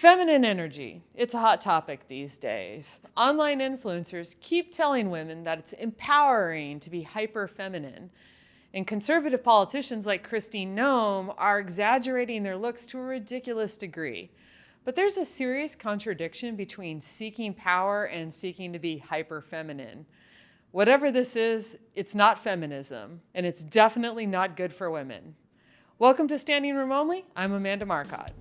Feminine energy. It's a hot topic these days. Online influencers keep telling women that it's empowering to be hyper-feminine. And conservative politicians like Christine Noem are exaggerating their looks to a ridiculous degree. But there's a serious contradiction between seeking power and seeking to be hyper-feminine. Whatever this is, it's not feminism, and it's definitely not good for women. Welcome to Standing Room Only. I'm Amanda Marcotte.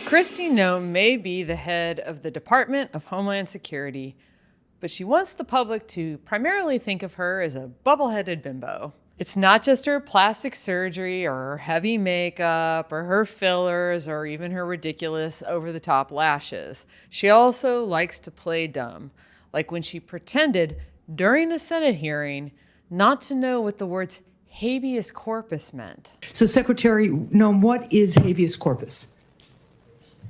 Christine Noem may be the head of the Department of Homeland Security, but she wants the public to primarily think of her as a bubble-headed bimbo. It's not just her plastic surgery or her heavy makeup or her fillers or even her ridiculous over-the-top lashes. She also likes to play dumb, like when she pretended during a Senate hearing not to know what the words habeas corpus meant. So Secretary Noem, what is habeas corpus?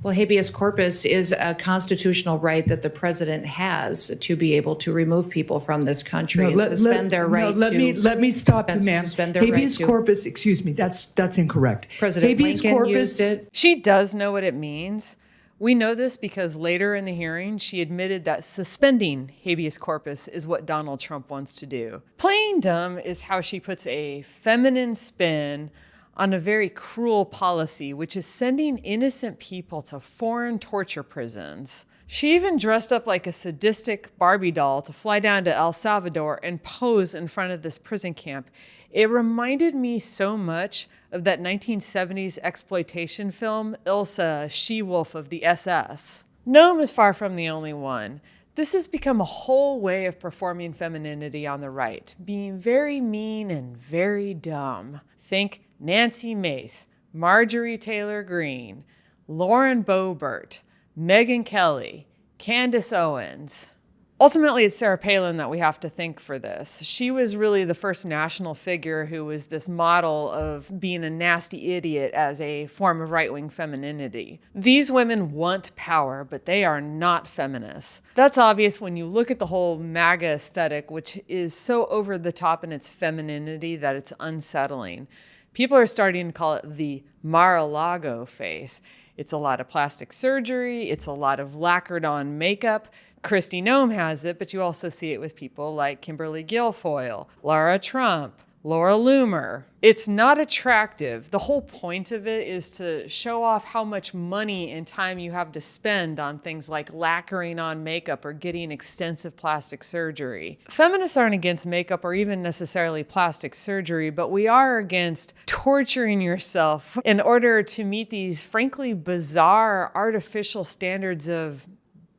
Well, habeas corpus is a constitutional right that the president has to be able to remove people from this country and suspend their right to. Let me stop you, ma'am. Suspend their habeas right corpus, excuse me, that's incorrect. President habeas Lincoln corpus used it. She does know what it means. We know this because later in the hearing, she admitted that suspending habeas corpus is what Donald Trump wants to do. Playing dumb is how she puts a feminine spin on a very cruel policy, which is sending innocent people to foreign torture prisons. She even dressed up like a sadistic Barbie doll to fly down to El Salvador and pose in front of this prison camp. It reminded me so much of that 1970s exploitation film, Ilsa, She-Wolf of the SS. Noem is far from the only one. This has become a whole way of performing femininity on the right, being very mean and very dumb. Think Nancy Mace, Marjorie Taylor Greene, Lauren Boebert, Megyn Kelly, Candace Owens. Ultimately, it's Sarah Palin that we have to thank for this. She was really the first national figure who was this model of being a nasty idiot as a form of right-wing femininity. These women want power, but they are not feminists. That's obvious when you look at the whole MAGA aesthetic, which is so over the top in its femininity that it's unsettling. People are starting to call it the Mar-a-Lago face. It's a lot of plastic surgery. It's a lot of lacquered on makeup. Christine Noem has it, but you also see it with people like Kimberly Guilfoyle, Lara Trump, Laura Loomer. It's not attractive. The whole point of it is to show off how much money and time you have to spend on things like lacquering on makeup or getting extensive plastic surgery. Feminists aren't against makeup or even necessarily plastic surgery, but we are against torturing yourself in order to meet these frankly bizarre artificial standards of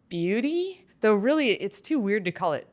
beauty. Though really, it's too weird to call it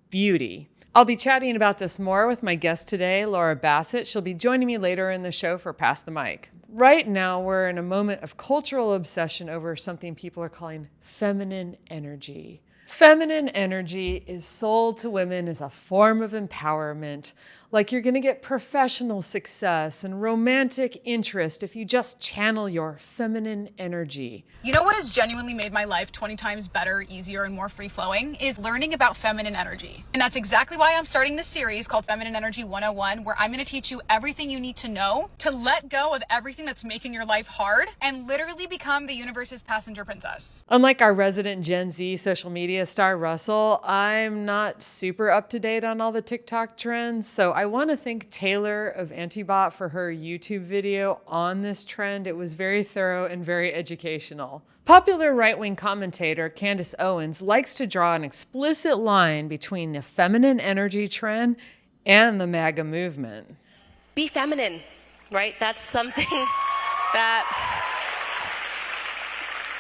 beauty. I'll be chatting about this more with my guest today, Laura Bassett. She'll be joining me later in the show for Pass the Mic. Right now, we're in a moment of cultural obsession over something people are calling feminine energy. Feminine energy is sold to women as a form of empowerment, like you're going to get professional success and romantic interest if you just channel your feminine energy. You know what has genuinely made my life 20 times better, easier, and more free-flowing is learning about feminine energy. And that's exactly why I'm starting this series called Feminine Energy 101, where I'm going to teach you everything you need to know to let go of everything that's making your life hard and literally become the universe's passenger princess. Unlike our resident Gen Z social media star, Russell, I'm not super up to date on all the TikTok trends, so I want to thank Taylor of Antibot for her YouTube video on this trend. It was very thorough and very educational. Popular right-wing commentator Candace Owens likes to draw an explicit line between the feminine energy trend and the MAGA movement. Be feminine, right? That's something that...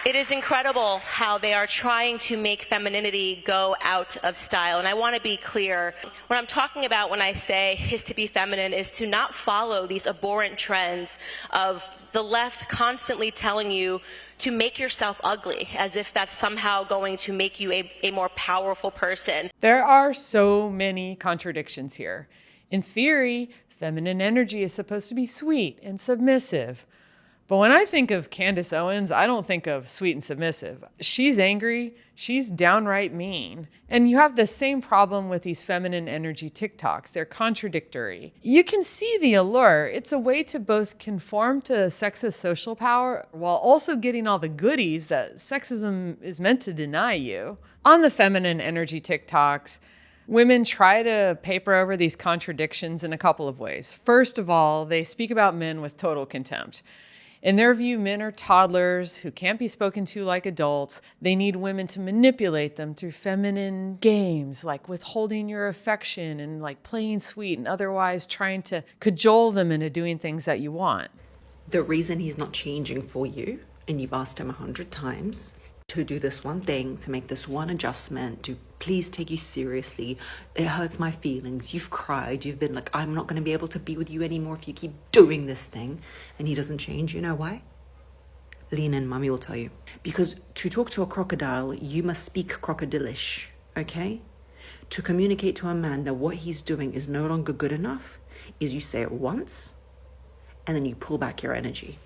It is incredible how they are trying to make femininity go out of style. And I want to be clear, what I'm talking about when I say is to be feminine is to not follow these abhorrent trends of the left constantly telling you to make yourself ugly, as if that's somehow going to make you a more powerful person. There are so many contradictions here. In theory, feminine energy is supposed to be sweet and submissive. But when I think of Candace Owens, I don't think of sweet and submissive. She's angry. She's downright mean. And you have the same problem with these feminine energy TikToks. They're contradictory. You can see the allure. It's a way to both conform to sexist social power while also getting all the goodies that sexism is meant to deny you. On the feminine energy TikToks, women try to paper over these contradictions in a couple of ways. First of all, they speak about men with total contempt. In their view, men are toddlers who can't be spoken to like adults. They need women to manipulate them through feminine games, like withholding your affection and like playing sweet and otherwise trying to cajole them into doing things that you want. The reason he's not changing for you, and you've asked him 100 times, to do this one thing, to make this one adjustment, to please take you seriously. It hurts my feelings. You've cried. You've been like, I'm not going to be able to be with you anymore if you keep doing this thing. And he doesn't change. You know why? Lean in, mommy will tell you. Because to talk to a crocodile, you must speak crocodilish, okay? To communicate to a man that what he's doing is no longer good enough is you say it once and then you pull back your energy.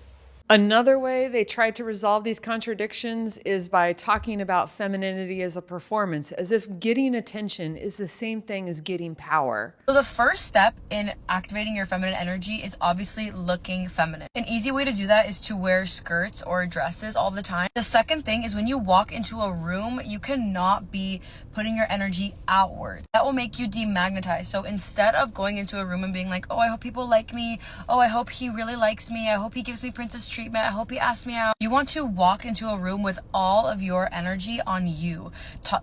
Another way they tried to resolve these contradictions is by talking about femininity as a performance, as if getting attention is the same thing as getting power. So the first step in activating your feminine energy is obviously looking feminine. An easy way to do that is to wear skirts or dresses all the time. The second thing is when you walk into a room, you cannot be putting your energy outward. That will make you demagnetize. So instead of going into a room and being like, oh, I hope people like me. Oh, I hope he really likes me. I hope he gives me princess treatment. I hope he asks me out. You want to walk into a room with all of your energy on you,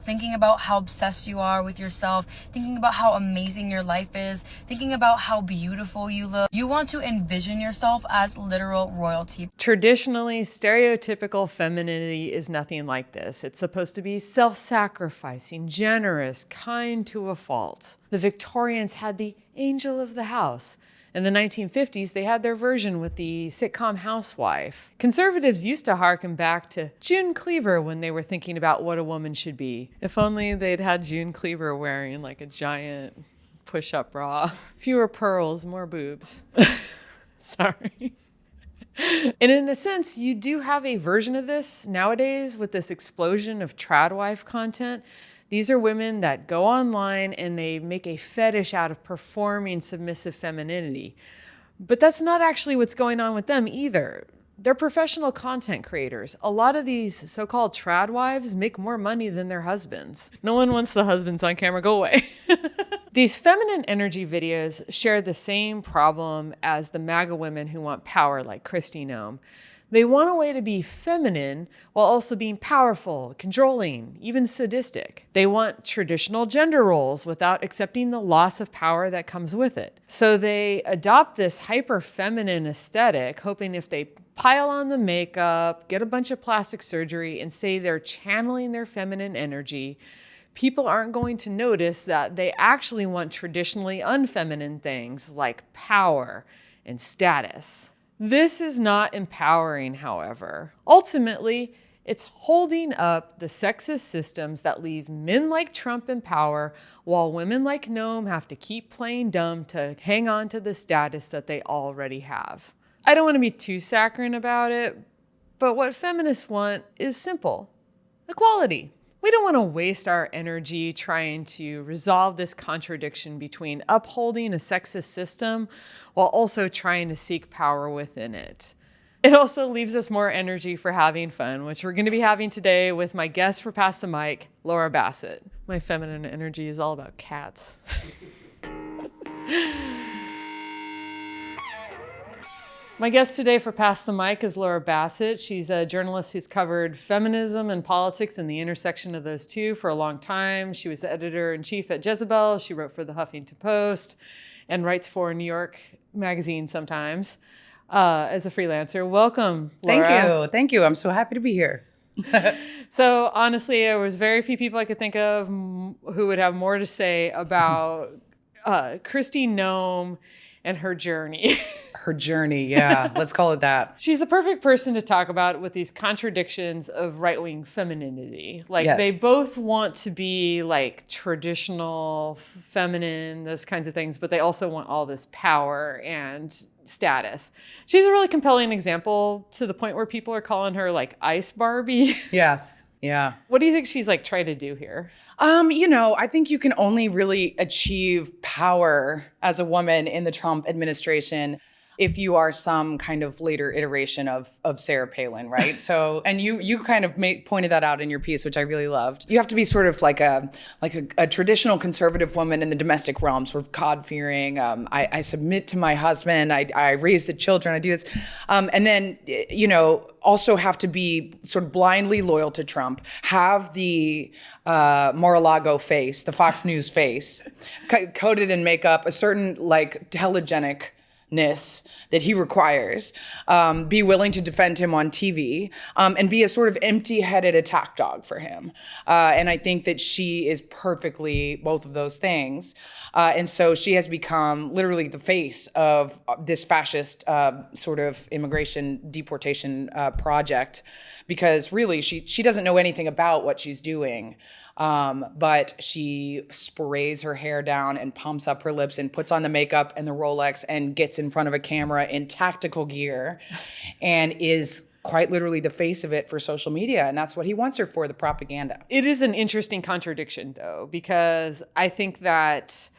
thinking about how obsessed you are with yourself, thinking about how amazing your life is, thinking about how beautiful you look. You want to envision yourself as literal royalty. Traditionally, stereotypical femininity is nothing like this. It's supposed to be self-sacrificing, generous, kind to a fault. The Victorians had the angel of the house. In the 1950s, they had their version with the sitcom Housewife. Conservatives used to harken back to June Cleaver when they were thinking about what a woman should be. If only they'd had June Cleaver wearing like a giant push-up bra. Fewer pearls, more boobs. Sorry. And in a sense, you do have a version of this nowadays with this explosion of tradwife content. These are women that go online and they make a fetish out of performing submissive femininity. But that's not actually what's going on with them either. They're professional content creators. A lot of these so-called trad wives make more money than their husbands. No one wants the husbands on camera, go away. These feminine energy videos share the same problem as the MAGA women who want power like Kristi Noem. They want a way to be feminine while also being powerful, controlling, even sadistic. They want traditional gender roles without accepting the loss of power that comes with it. So they adopt this hyper-feminine aesthetic, hoping if they pile on the makeup, get a bunch of plastic surgery, and say they're channeling their feminine energy, people aren't going to notice that they actually want traditionally unfeminine things like power and status. This is not empowering, however. Ultimately, it's holding up the sexist systems that leave men like Trump in power while women like Noem have to keep playing dumb to hang on to the status that they already have. I don't want to be too saccharine about it, but what feminists want is simple: equality. We don't want to waste our energy trying to resolve this contradiction between upholding a sexist system while also trying to seek power within it. It also leaves us more energy for having fun, which we're going to be having today with my guest for Pass the Mic, Laura Bassett. My feminine energy is all about cats. My guest today for Pass the Mic is Laura Bassett. She's a journalist who's covered feminism and politics and the intersection of those two for a long time. She was the editor-in-chief at Jezebel. She wrote for the Huffington Post and writes for New York Magazine sometimes as a freelancer. Welcome, Laura. Thank you. I'm so happy to be here. So honestly, there was very few people I could think of who would have more to say about Kristi Noem and her journey. Her journey, yeah. Let's call it that. She's the perfect person to talk about with these contradictions of right-wing femininity. Like, yes. They both want to be like traditional, feminine, those kinds of things, but they also want all this power and status. She's a really compelling example to the point where people are calling her like Ice Barbie. Yes. Yeah. What do you think she's like trying to do here? I think you can only really achieve power as a woman in the Trump administration if you are some kind of later iteration of Sarah Palin, right? So, and you kind of pointed that out in your piece, which I really loved. You have to be sort of like a traditional conservative woman in the domestic realm, sort of God-fearing. I submit to my husband. I raise the children. I do this, and then also have to be sort of blindly loyal to Trump. Have the Mar-a-Lago face, the Fox News face, coated in makeup, a certain like telegenic that he requires, be willing to defend him on TV, and be a sort of empty-headed attack dog for him. And I think that she is perfectly both of those things. And so she has become literally the face of this fascist sort of immigration deportation project, because really she doesn't know anything about what she's doing. But she sprays her hair down and pumps up her lips and puts on the makeup and the Rolex and gets in front of a camera in tactical gear and is quite literally the face of it for social media. And that's what he wants her for, the propaganda. It is an interesting contradiction, though, because I think that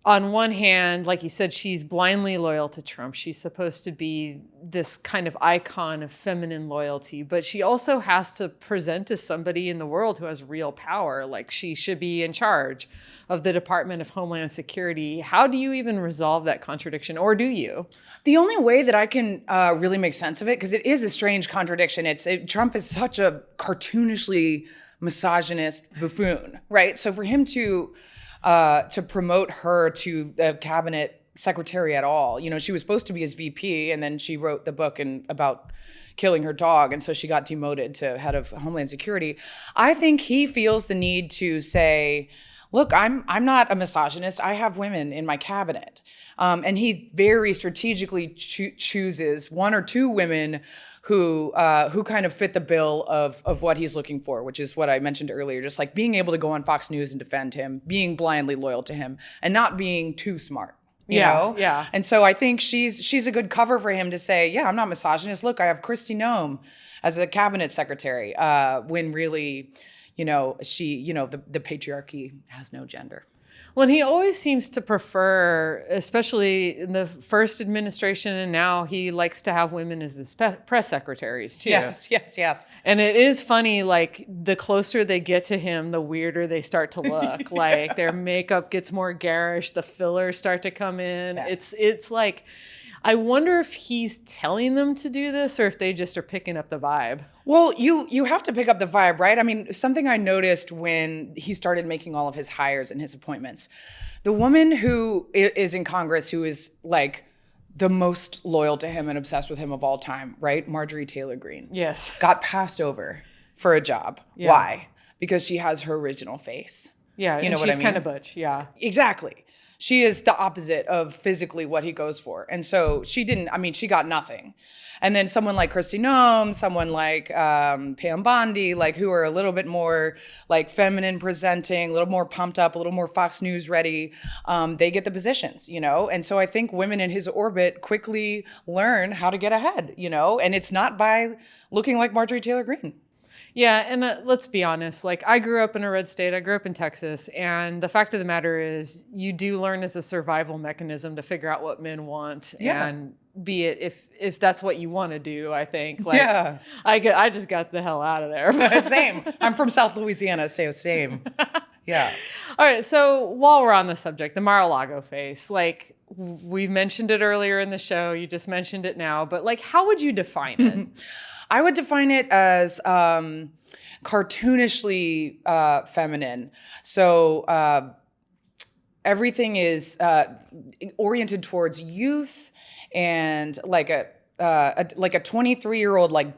on one hand, like you said, she's blindly loyal to Trump. She's supposed to be this kind of icon of feminine loyalty, but she also has to present as somebody in the world who has real power. Like she should be in charge of the Department of Homeland Security. How do you even resolve that contradiction, or do you? The only way that I can really make sense of it, because it is a strange contradiction. Trump is such a cartoonishly misogynist buffoon, right? So for him to promote her to the cabinet secretary at all. She was supposed to be his VP, and then she wrote the book about killing her dog, and so she got demoted to head of Homeland Security. I think he feels the need to say, look, I'm not a misogynist. I have women in my cabinet. And he very strategically chooses one or two women who kind of fit the bill of what he's looking for, which is what I mentioned earlier, just like being able to go on Fox News and defend him, being blindly loyal to him, and not being too smart. You know? Yeah. And so I think she's a good cover for him to say, yeah, I'm not misogynist. Look, I have Kristi Noem as a cabinet secretary, when really, the patriarchy has no gender. Well, and he always seems to prefer, especially in the first administration, and now he likes to have women as the press secretaries too. Yes. And it is funny, like the closer they get to him, the weirder they start to look. Like their makeup gets more garish, the fillers start to come in. Yeah. It's like, I wonder if he's telling them to do this or if they just are picking up the vibe. Well, you have to pick up the vibe, right? I mean, something I noticed when he started making all of his hires and his appointments, the woman who is in Congress who is like the most loyal to him and obsessed with him of all time, right? Marjorie Taylor Greene. Yes. Got passed over for a job. Yeah. Why? Because she has her original face. Yeah, you know what I mean? She's kind of butch, yeah. Exactly. She is the opposite of physically what he goes for. And so she got nothing. And then someone like Kristi Noem, someone like Pam Bondi, like who are a little bit more like feminine presenting, a little more pumped up, a little more Fox News ready, they get the positions, And so I think women in his orbit quickly learn how to get ahead, And it's not by looking like Marjorie Taylor Greene. Yeah, and let's be honest, like I grew up in a red state, I grew up in Texas, and the fact of the matter is you do learn as a survival mechanism to figure out what men want, and be it if that's what you want to do, I think. Like, yeah. I just got the hell out of there. Same. I'm from South Louisiana, so same. Yeah. All right, so while we're on the subject, the Mar-a-Lago face, like we mentioned it earlier in the show, you just mentioned it now, but like how would you define it? I would define it as cartoonishly feminine. So everything is oriented towards youth and like a 23-year-old like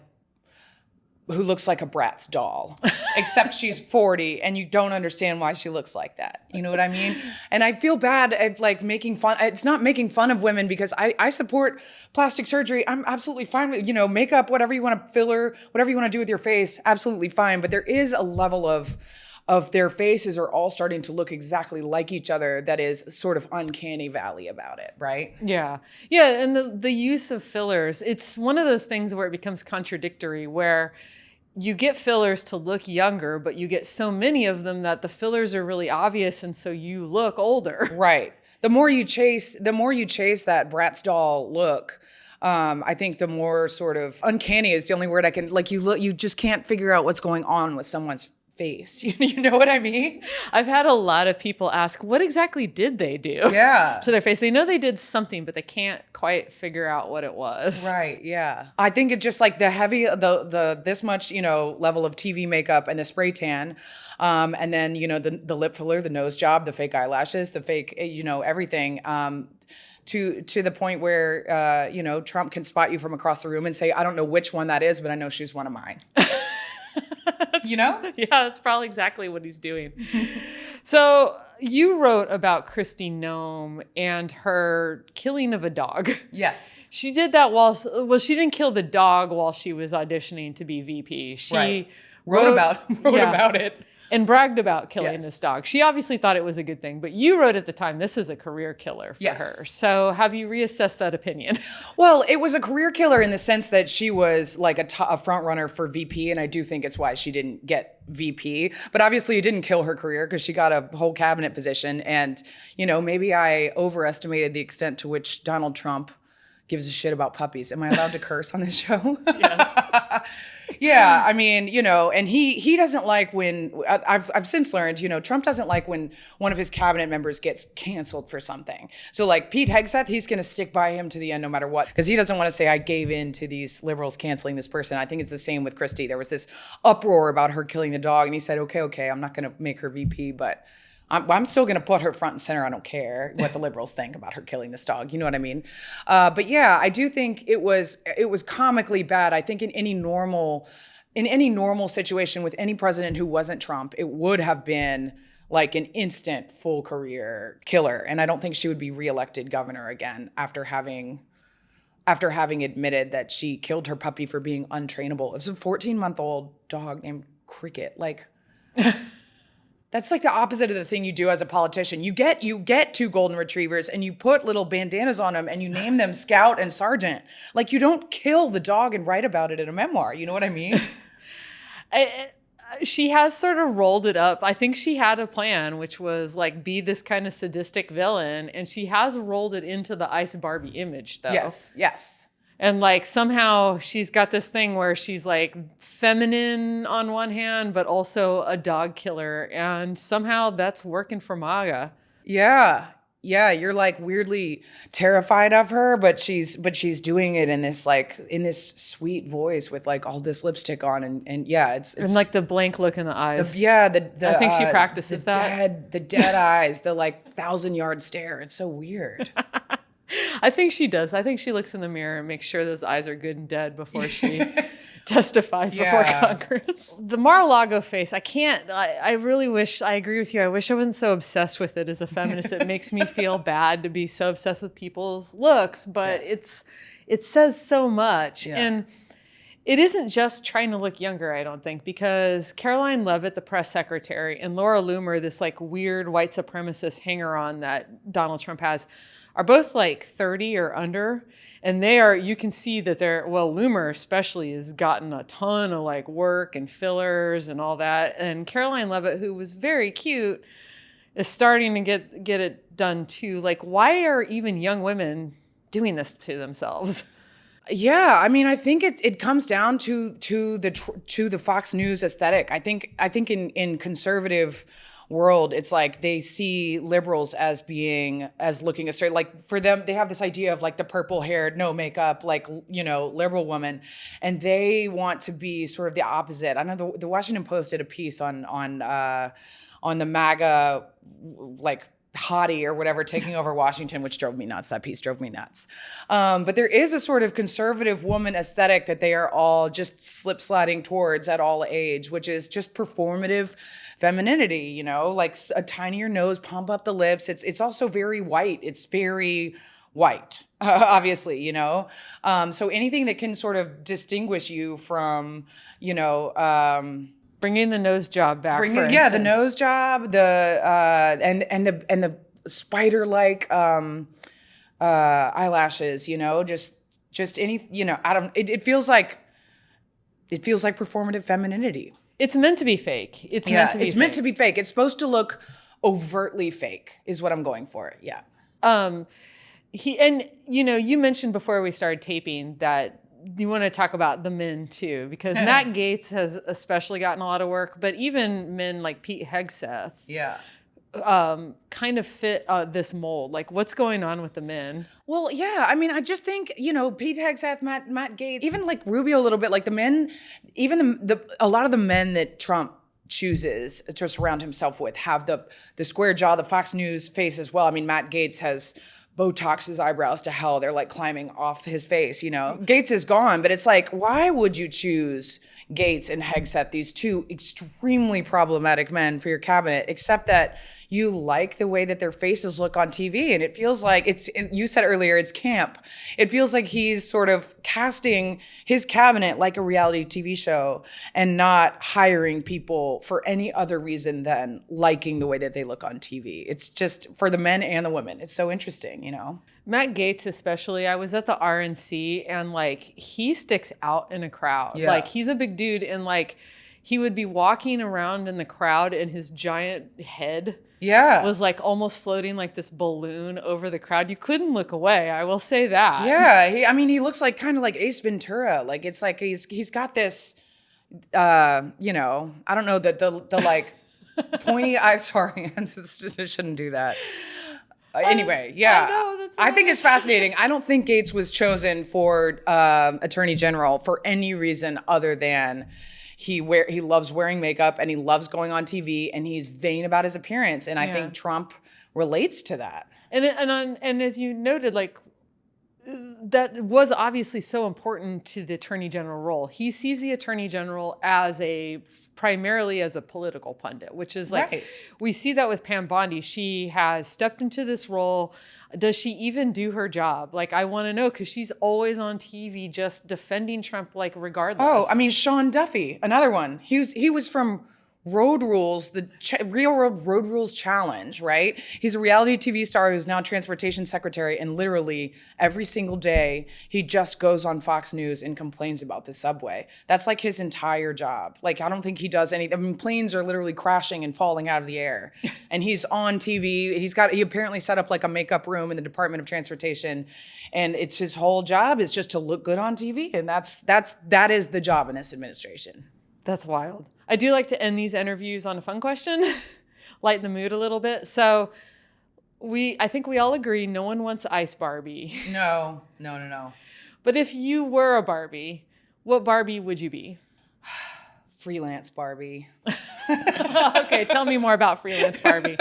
who looks like a Bratz doll, except she's 40 and you don't understand why she looks like that. You know what I mean? And I feel bad at like making fun. It's not making fun of women because I support plastic surgery. I'm absolutely fine with, makeup, whatever you want to filler, whatever you want to do with your face, absolutely fine. But there is a level of of their faces are all starting to look exactly like each other. That is sort of uncanny valley about it, right? Yeah. Yeah. And the use of fillers, it's one of those things where it becomes contradictory, where you get fillers to look younger, but you get so many of them that the fillers are really obvious. And so you look older. Right. The more you chase that Bratz doll look, I think the more sort of uncanny is the only word I can, like, you just can't figure out what's going on with someone's face. You know what I mean? I've had a lot of people ask, what exactly did they do Yeah. to their face? They know they did something, but they can't quite figure out what it was. Right, yeah. I think it's just like the this much, level of TV makeup and the spray tan, and then, the lip filler, the nose job, the fake eyelashes, the fake, everything, to the point where, Trump can spot you from across the room and say, I don't know which one that is, but I know she's one of mine. Yeah, that's probably exactly what he's doing. So you wrote about Kristi Noem and her killing of a dog. Yes. She did that she didn't kill the dog while she was auditioning to be VP. She wrote about it. And bragged about killing this dog. She obviously thought it was a good thing, but you wrote at the time, this is a career killer for her. So have you reassessed that opinion? Well, it was a career killer in the sense that she was like a front runner for VP, and I do think it's why she didn't get VP. But obviously it didn't kill her career because she got a whole cabinet position. And, maybe I overestimated the extent to which Donald Trump gives a shit about puppies. Am I allowed to curse on this show? Yes. Yeah, I mean, and he doesn't like when, I've since learned, Trump doesn't like when one of his cabinet members gets canceled for something. So like Pete Hegseth, he's going to stick by him to the end no matter what, because he doesn't want to say, I gave in to these liberals canceling this person. I think it's the same with Kristi. There was this uproar about her killing the dog, and he said, okay, I'm not going to make her VP, but I'm still going to put her front and center. I don't care what the liberals think about her killing this dog. You know what I mean? But yeah, I do think it was comically bad. I think in any normal situation with any president who wasn't Trump, it would have been like an instant full career killer. And I don't think she would be reelected governor again after having admitted that she killed her puppy for being untrainable. It was a 14-month-old dog named Cricket. Like, that's like the opposite of the thing you do as a politician. You get two golden retrievers and you put little bandanas on them and you name them Scout and Sergeant. Like, you don't kill the dog and write about it in a memoir. You know what I mean? She has sort of rolled it up. I think she had a plan, which was like be this kind of sadistic villain. And she has rolled it into the Ice Barbie image, though. Yes. And like somehow she's got this thing where she's like feminine on one hand, but also a dog killer. And somehow that's working for MAGA. Yeah. You're like weirdly terrified of her, but she's doing it in this sweet voice with like all this lipstick on. And yeah, it's and like the blank look in the eyes. I think she practices that. The dead eyes, the like 1,000-yard stare. It's so weird. I think she does. I think she looks in the mirror and makes sure those eyes are good and dead before she testifies before Congress. The Mar-a-Lago face, I really wish, I agree with you. I wish I wasn't so obsessed with it as a feminist. It makes me feel bad to be so obsessed with people's looks, but it says so much. Yeah. And it isn't just trying to look younger, I don't think, because Caroline Leavitt, the press secretary, and Laura Loomer, this like weird white supremacist hanger-on that Donald Trump has, are both like 30 or under. And you can see that Loomer especially has gotten a ton of like work and fillers and all that. And Caroline Leavitt, who was very cute, is starting to get it done too. Like, why are even young women doing this to themselves? Yeah, I mean, I think it comes down to the Fox News aesthetic. I think in conservative world, it's like they see liberals as looking a certain, like for them, they have this idea of like the purple haired, no makeup, like, liberal woman. And they want to be sort of the opposite. I know the Washington Post did a piece on the MAGA, like, hottie or whatever taking over Washington, which drove me nuts. That piece drove me nuts. But there is a sort of conservative woman aesthetic that they are all just slip sliding towards at all age, which is just performative femininity, like a tinier nose, pump up the lips. It's also very white. It's very white, obviously, So anything that can sort of distinguish you from, Bringing the nose job back. The nose job, the spider-like eyelashes. Just any. It feels like performative femininity. It's meant to be fake. It's meant to be fake. It's supposed to look overtly fake. Is what I'm going for. Yeah. You mentioned before we started taping that you want to talk about the men too, because Matt Gaetz has especially gotten a lot of work, but even men like Pete Hegseth, kind of fit this mold. Like, what's going on with the men? Well, yeah, I mean, I just think Pete Hegseth, Matt Gaetz, even like Rubio a little bit, like the men, even a lot of the men that Trump chooses to surround himself with have the square jaw, the Fox News face as well. I mean, Matt Gaetz has Botox his eyebrows to hell. They're like climbing off his face, Gaetz is gone, but it's like, why would you choose Gaetz and Hegseth, these two extremely problematic men for your cabinet, except that you like the way that their faces look on TV. And it feels like you said earlier, it's camp. It feels like he's sort of casting his cabinet like a reality TV show and not hiring people for any other reason than liking the way that they look on TV. It's just for the men and the women. It's so interesting, Matt Gaetz especially, I was at the RNC and he sticks out in a crowd. Yeah. He's a big dude and he would be walking around in the crowd and his giant head was almost floating like this balloon over the crowd. You couldn't look away. I will say that. Yeah. He looks like kind of like Ace Ventura. Like it's like he's got this, I don't know, the pointy eye. Sorry, I shouldn't do that. Anyway, yeah. I think it's fascinating. I don't think Gaetz was chosen for Attorney General for any reason other than he loves wearing makeup and he loves going on TV and he's vain about his appearance. And I think Trump relates to that. And as you noted, that was obviously so important to the Attorney General role. He sees the Attorney General primarily as a political pundit, which is we see that with Pam Bondi. She has stepped into this role. Does she even do her job? I want to know, because she's always on TV just defending Trump, regardless. Oh, I mean, Sean Duffy, another one. He was from Road Rules, the Real World Road Rules Challenge, right? He's a reality TV star who's now transportation secretary, and literally every single day he just goes on Fox News and complains about the subway. That's his entire job. I don't think he does anything. I mean, planes are literally crashing and falling out of the air, and he's on TV. He apparently set up a makeup room in the Department of Transportation, and it's his whole job is just to look good on TV, and that is the job in this administration. That's wild. I do like to end these interviews on a fun question, lighten the mood a little bit. So I think we all agree no one wants Ice Barbie. No. But if you were a Barbie, what Barbie would you be? Freelance Barbie. Okay, tell me more about Freelance Barbie.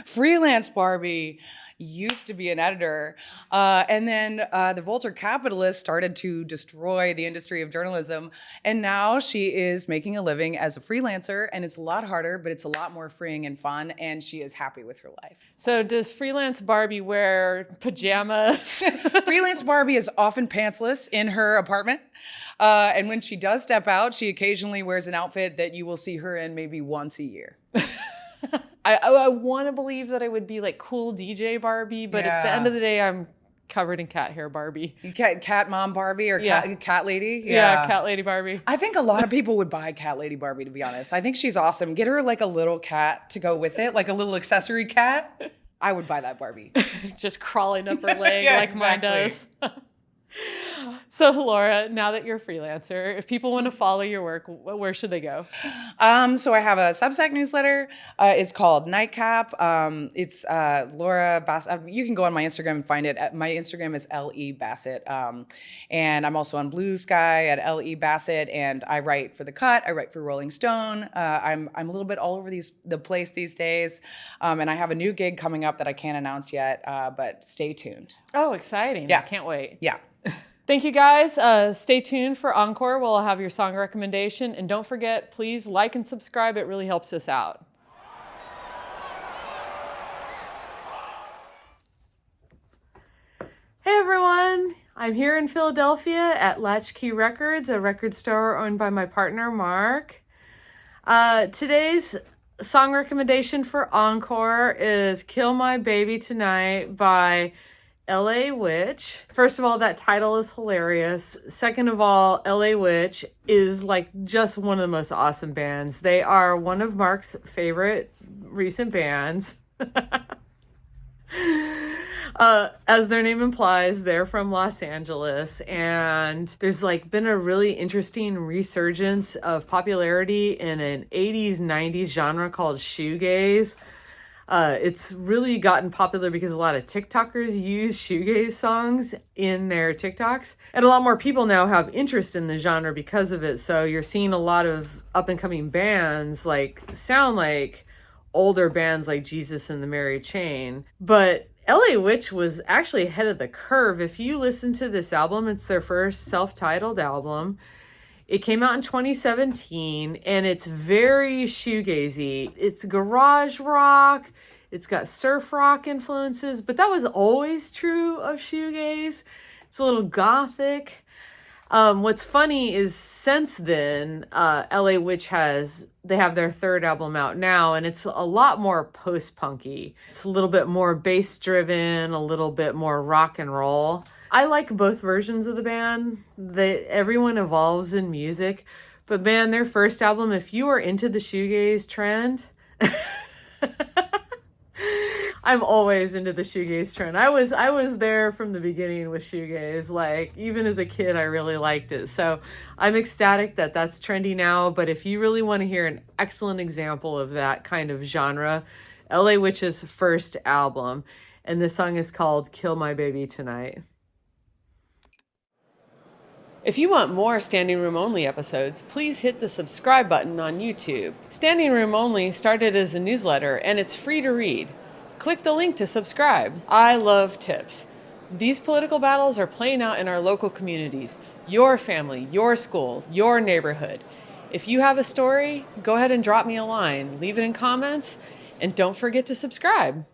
Freelance Barbie used to be an editor, and then the vulture capitalist started to destroy the industry of journalism, and now she is making a living as a freelancer, and it's a lot harder, but it's a lot more freeing and fun, and she is happy with her life. So does Freelance Barbie wear pajamas? Freelance Barbie is often pantsless in her apartment. And when she does step out, she occasionally wears an outfit that you will see her in maybe once a year. I want to believe that I would be cool DJ Barbie, but at the end of the day, I'm covered in cat hair Barbie. Cat mom Barbie or cat lady? Yeah, cat lady Barbie. I think a lot of people would buy cat lady Barbie, to be honest. I think she's awesome. Get her a little cat to go with it, a little accessory cat. I would buy that Barbie. Just crawling up her leg exactly. Mine does. So Laura, now that you're a freelancer, if people want to follow your work, where should they go? So I have a Substack newsletter. It's called Nightcap. It's Laura Bassett. You can go on my Instagram and find it. My Instagram is LE Bassett. And I'm also on Blue Sky at LE Bassett. And I write for The Cut. I write for Rolling Stone. I'm a little bit all over the place these days. And I have a new gig coming up that I can't announce yet, but stay tuned. Oh, exciting. Yeah. I can't wait. Yeah. Thank you, guys. Stay tuned for Encore. We'll have your song recommendation. And don't forget, please like and subscribe. It really helps us out. Hey, everyone. I'm here in Philadelphia at Latchkey Records, a record store owned by my partner, Mark. Today's song recommendation for Encore is Kill My Baby Tonight by LA Witch. First of all, that title is hilarious. Second of all, LA Witch is like just one of the most awesome bands. They are one of Mark's favorite recent bands. As their name implies, they're from Los Angeles, and there's like been a really interesting resurgence of popularity in an 80s, 90s genre called shoegaze. It's really gotten popular because a lot of TikTokers use shoegaze songs in their TikToks. And a lot more people now have interest in the genre because of it. So you're seeing a lot of up and coming bands sound like older bands like Jesus and the Mary Chain. But LA Witch was actually ahead of the curve. If you listen to this album, it's their first self-titled album. It came out in 2017, and it's very shoegazy. It's garage rock. It's got surf rock influences, but that was always true of shoegaze. It's a little gothic. What's funny is since then, LA Witch they have their third album out now, and it's a lot more post-punky. It's a little bit more bass-driven, a little bit more rock and roll. I like both versions of the band. Everyone evolves in music, but man, their first album, if you are into the shoegaze trend, I'm always into the shoegaze trend. I was there from the beginning with shoegaze. Like, even as a kid, I really liked it. So I'm ecstatic that that's trendy now. But if you really want to hear an excellent example of that kind of genre, LA Witch's first album. And this song is called Kill My Baby Tonight. If you want more Standing Room Only episodes, please hit the subscribe button on YouTube. Standing Room Only started as a newsletter, and it's free to read. Click the link to subscribe. I love tips. These political battles are playing out in our local communities, your family, your school, your neighborhood. If you have a story, go ahead and drop me a line, leave it in comments, and don't forget to subscribe.